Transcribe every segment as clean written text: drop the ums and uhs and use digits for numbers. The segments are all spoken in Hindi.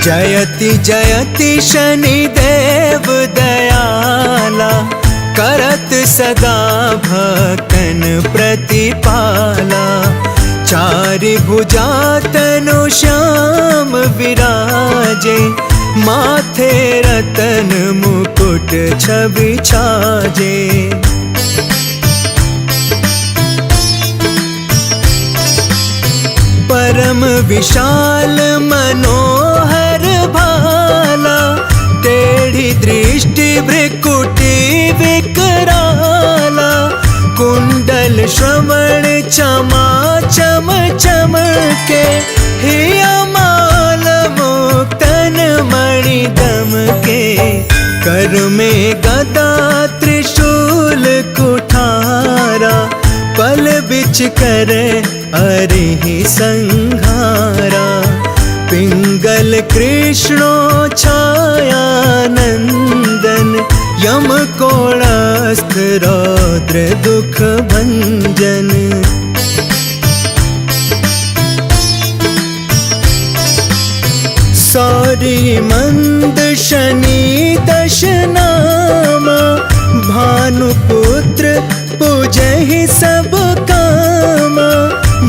जयति जयति शनिदेव दयाला, करत सदा भक्तन प्रतिपाला। चारि भुजा तनु श्याम विराजे, माथे रतन मुकुट छवि छाजे। परम विशाल मनोहर भाला, टेढ़ी दृष्टि भ्रिकुटी विकराला। कुंडल श्रवण चमा चम चमके, हिया माल मुक्तन मणि दमके। कर में गदा त्रिशूल कुठारा, पल बिच करे अरिहि संहारा। पिंगल कृष्णो छाया नंदन, यम कोणस्थ रौद्र दुख भंजन। सौरी मंद शनि दश नामा, भानुपुत्र पूजहि सब कामा।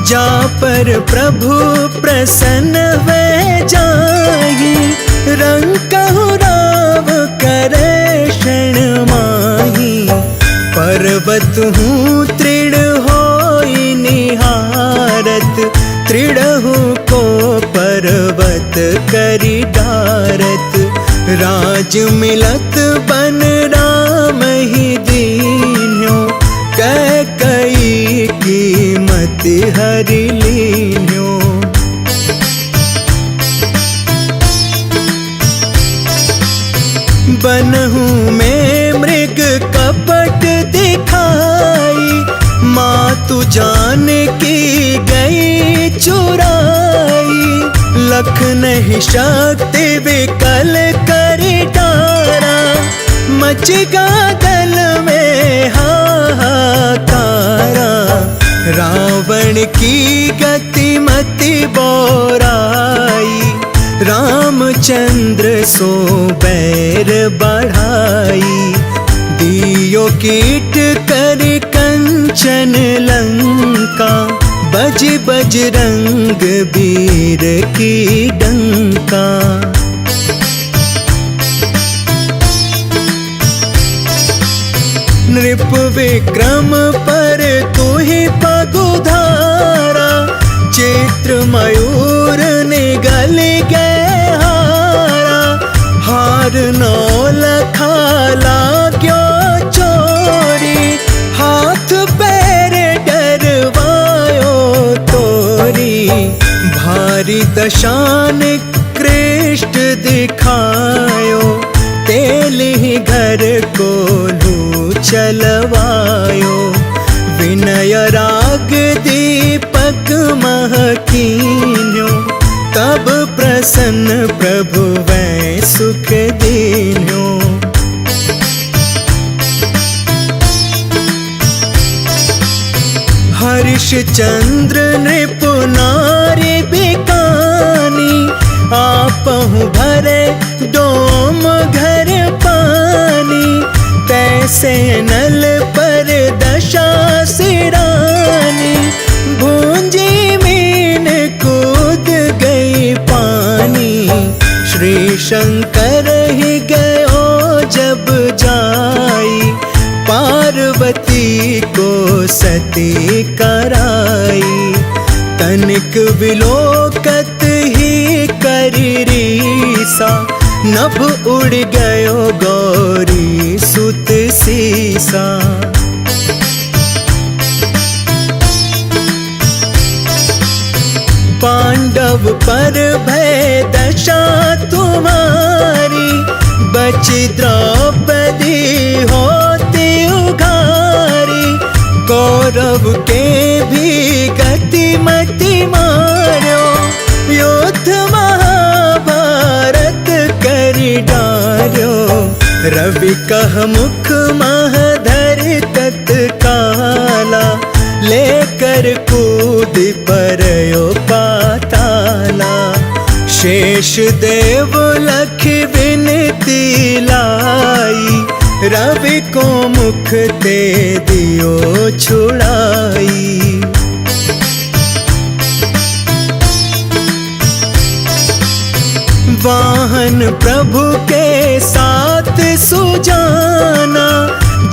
जा पर प्रभु प्रसन्न वे जाहि, रंकहु राव करे शरण माहि। पर्वत हूँ तृण होई निहारत, तृणहु को पर्वत करि डारत। राज मिलत बन राम ही दीन्यो, कैकई कीमति हरि लीन्यो। बनहु में मृग कपट दिखाई, मातु जानकी गई चुराई। लखनहि शक्ति विकल करि डारा, मच गादल में हाहाकारा। रावण की गति मति बोराई, रामचंद्र सो बैर बढ़ाई। दियो कीट कर कंचन लंका, बज बजरंग वीर की डंका। नृप विक्रम पर तुहि पगुधारा, चित्र मयूर निगल गए हारा। हार नौ लखाला क्यों चोरी, हाथ पैर डरवायो तोरी। भारी दशान कृष्ट दिखायो, तेलि घर को लू चलवायो। विनय राग दीपक महकीन्यो, तब प्रसन्न प्रभु वै सुख दीन्यो। हरिश्चंद्र नृप नारी बिकानी, आपहु भरे डोम घर पानी। तैसे नल पर दशा सिरानी, भूंजी मीन कूद गई पानी। श्री शंकर ही गयो जब जाई, पार्वती को सती कराई। तनिक विलोकत ही करी रीसा, नभ उड़ गयो गौरी सुत सीसा। पांडव पर भय दशा तुम्हारी, बची द्रौपदी होती उघारी। कौरव के भी गति मति मारो, युद्ध महाभारत करि डार्यो। रवि कह मुख महधर तत्काला, लेकर कूद परयो पाताला। शेष देव लख विनती लाई, रवि को मुख ते दियो छुड़ाई। वाहन प्रभु के साथ सुजाना,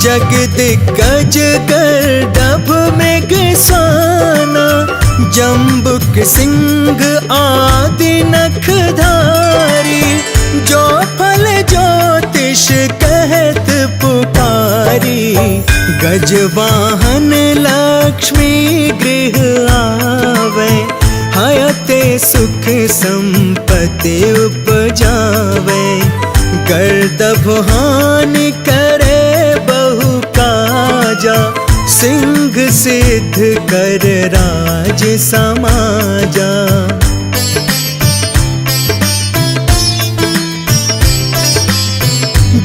जग दिग्गज गर्दभ मृग स्वाना। जम्बुक सिंह आदि नखधारी, जो फल ज्योतिष कहत पुकारी। गजवाहन लक्ष्मी गृह आवे, हयते सुख संपत्ति उपजावे। गर्दभ हानि करे बहु काजा, सिंह सिद्ध कर राज समाजा।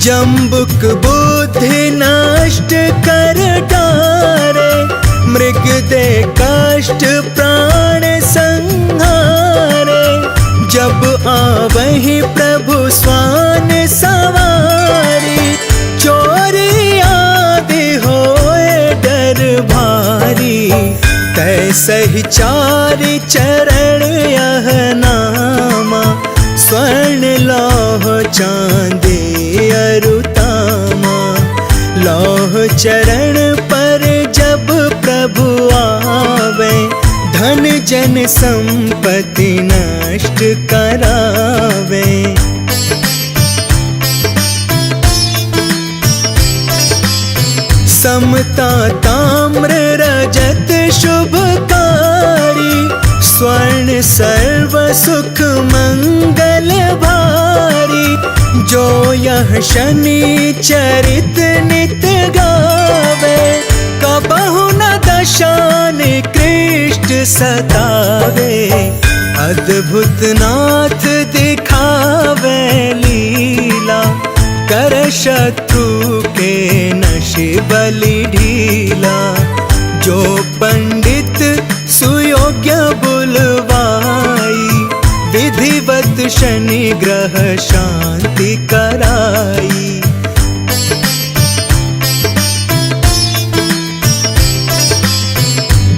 जम्बुक बुद्धि नष्ट कर डारे, मृग दे कष्ट प्राण संहारे। जब आवहि प्रभु स्वान सवारी, चोरी आदि होए डर भारी। तैसहि चारि चरण यह नामा, स्वर्ण लौह चांदी अरुतामा। लौह चरण पर जब प्रभु आवे, धन जन संपत्ति नष्ट करावे। समता ताम्र रजत शुभकारी, स्वर्ण सर्व सुख मंगल भारी। जो यह शनि चरित नित गावे, कबहु न दशा निकृष्ट सतावे। अद्भुत नाथ दिखावे लीला, कर शत्रु के नशे बलि ढीला। जो पंडित सुयोग्य बुलवाई, विधिवत शनि ग्रह शांति कराई।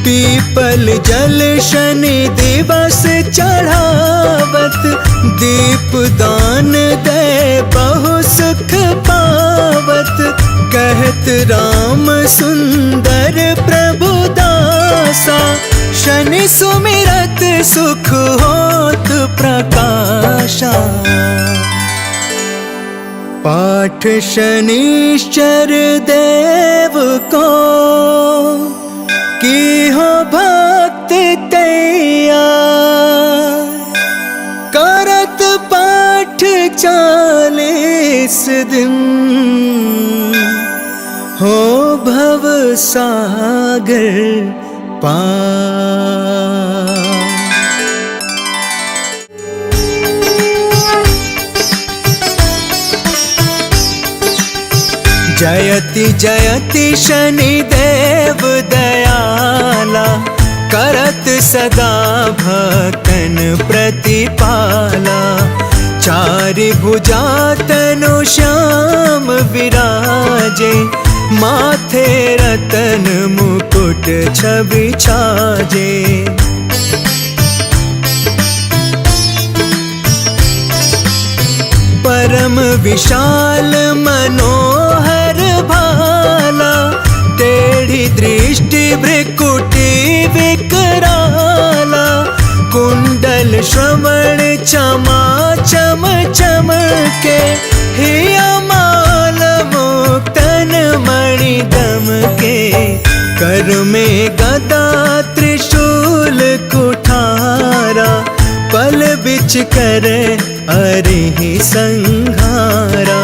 पीपल जल शनि दिवस चढ़ावत, दीप दान दे बहु सुख पावत। कहत राम सुंदर प्रभु दासा, शनि सुमिरत सुख होत प्रकाशा। पाठ शनिश्चर देव को, की हो भक्त तैयार। करत पाठ 40 दिन, हो भव सागर पार। जयति जयति शनि देव दयाला, करत सदा भक्तन प्रतिपाला। चारि भुजा तनु श्याम विराजे, माथे रतन मुकुट छवि छाजे। परम विशाल मनोहर भाला, टेढ़ी दृष्टि भ्रिकुटी विकराला। कुंडल श्रवण चमा चम चमके, हिया माल मुक्तन मणि दमके। कर में गदा त्रिशूल कुठारा, पल बिच करे अरिहि संहारा।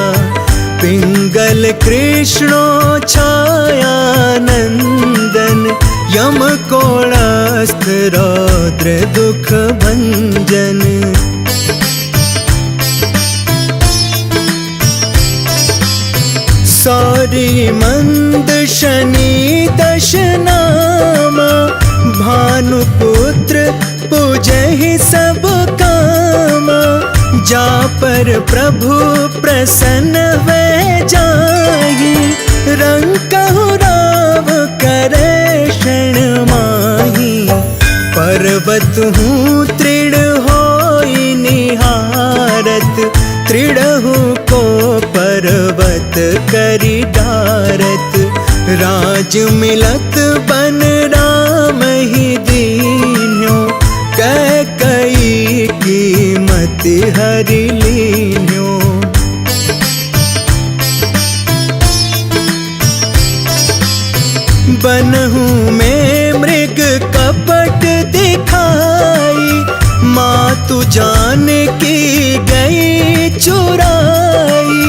पिंगल कृष्णो छाया नंदन, यम कोणस्थ रौद्र दुख भंजन। सौरी मंद शनि दश नामा, भानुपुत्र पूजहि सब कामा। पर प्रभु प्रसन्न वे जाहि, रंग कहु राव करे क्षण माही। पर्वत हूँ तृण होई निहारत, तृणहु को पर्वत करि डारत। राज मिलत बन राम ही दीन्यो, कैकई कीमत हरि लीन्यो। बनहु में मृग कपट दिखाई, मातु जान की गई चुराई।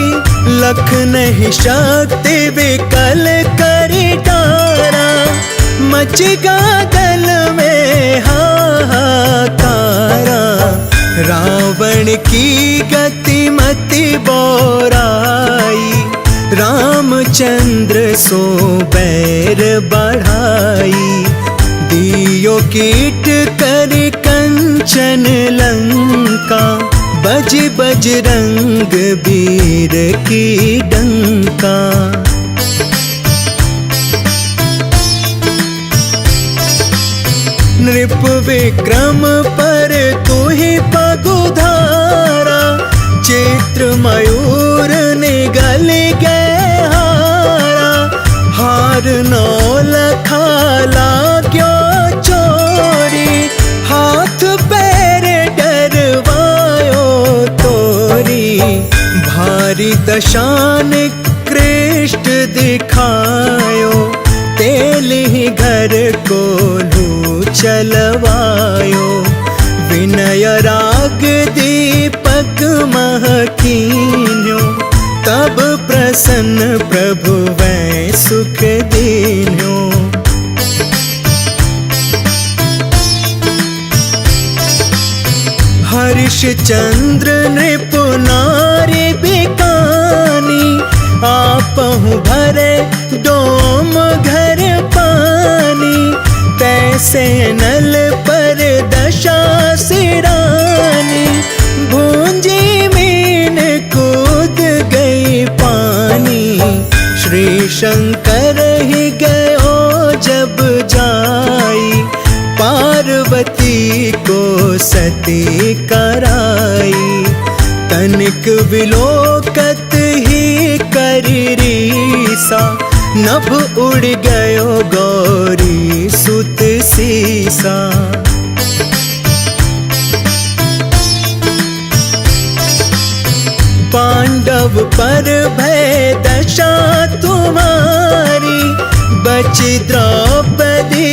लख नहीं शक्ति विकल करि डारा, मच गादल में हाहाकारा। रावण की गति मति बोराई, रामचंद्र सो बैर बढ़ाई। दियो कीट कर कंचन लंका, बज बजरंग वीर की डंका। नृप विक्रम पर तुहि पगुधारा, चित्र मयूर निगल गए हारा। हार नौ लखाला क्यों चोरी, हाथ पैर डरवायो तोरी। भारी दशान कृष्ट दिखायो, तेल ही घर को लू चलवायो। विनय राग दीपक महकीन्यो, तब प्रसन्न प्रभु वै सुख दीन्यो। हरिश्चंद्र नृप नारी बिकानी, आपहु भरे डोम घर पानी। तैसे नल पर दशा सिरानी, भूंजी मीन कूद गई पानी। श्री शंकर ही गयो जब जाई, पार्वती को सती कराई। तनिक विलोकत ही करी रीसा, नभ उड़ गयो गौरी सुत सीसा। पांडव पर भय दशा तुम्हारी, बची द्रौपदी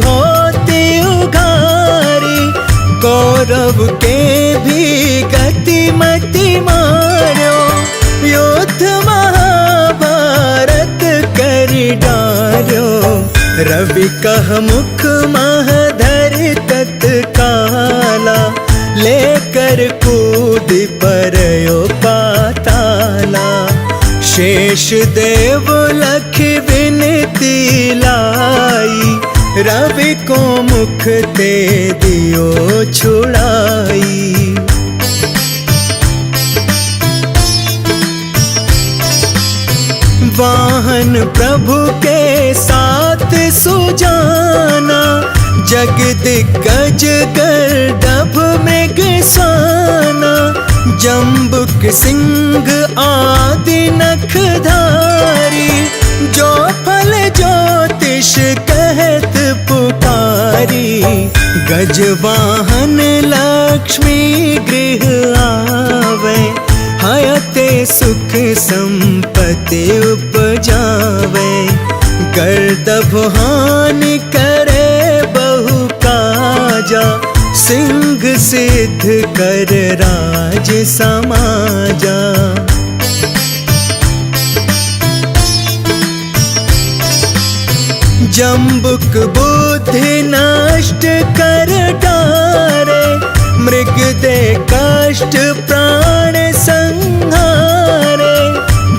होती उघारी। कौरव के भी गति मति मारो, युद्ध महाभारत करि डार्यो। रवि कह मुख महधर तत्काला, लेकर कूद परयो पाताला। शेष देव लख विनती लाई, रवि को मुख ते दियो छुड़ाई। वाहन प्रभु के साथ सुजाना, जग दिग्गज गर्दभ मृग साना। जम्बुक सिंह आदि नखधारी, जो फल ज्योतिष कहत पुकारी। गजवाहन लक्ष्मी गृह आवे, हयते सुख संपत्ति उपजावे। गर्दभ हानि करे बहु काजा, सिंह सिद्ध कर राज समाजा। जम्बुक बुद्धि नष्ट कर डारे, मृग दे कष्ट प्राण संहारे।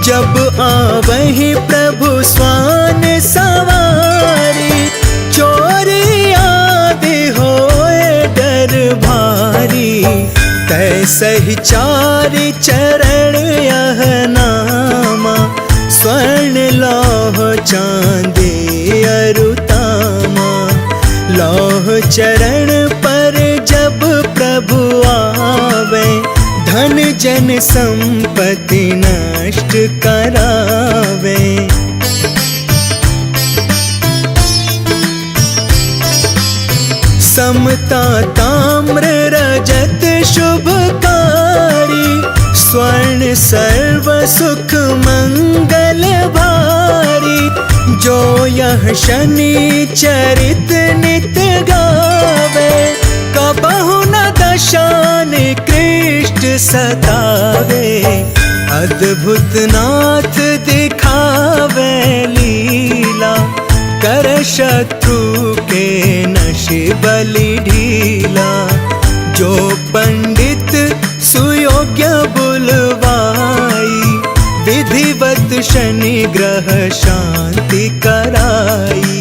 जब आवहि प्रभु स्वान सवारी, चोरी आदि होए डर भारी। कैसहि चारि चरण यह नामा, स्वर्ण लौह चांदी अरुतामा। लौह चरण पर जब प्रभु आवे, धन जन संपत्ति नष्ट करावे। समता ताम्र रजत शुभकारी, स्वर्ण सर्व सुख मंगल भारी। जो यह शनि चरित नित गावे, कबहु न दशा निकृष्ट सतावे। अद्भुत नाथ दिखावे लीला, कर शत्रु के नशे बलि ढीला। जो पंडित सुयोग्य बुलवाई, विधिवत शनि ग्रह शांति कराई।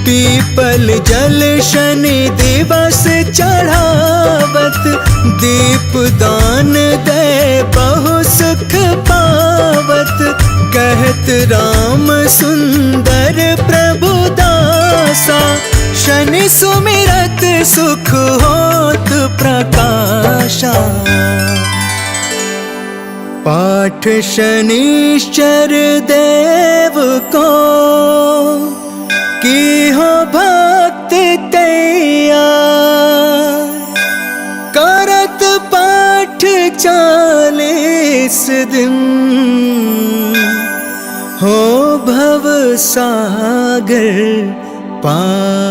पीपल जल शनि दिवस चढ़ावत, दीप दान दे बहु सुख पावत। कहत राम सुंदर प्रभु दासा, शनि सुमिरत सुख होत प्रकाशा। पाठ शनिश्चर देव को, की हो भक्त तैयार। करत पाठ 40 दिन, हो भव सागर पार।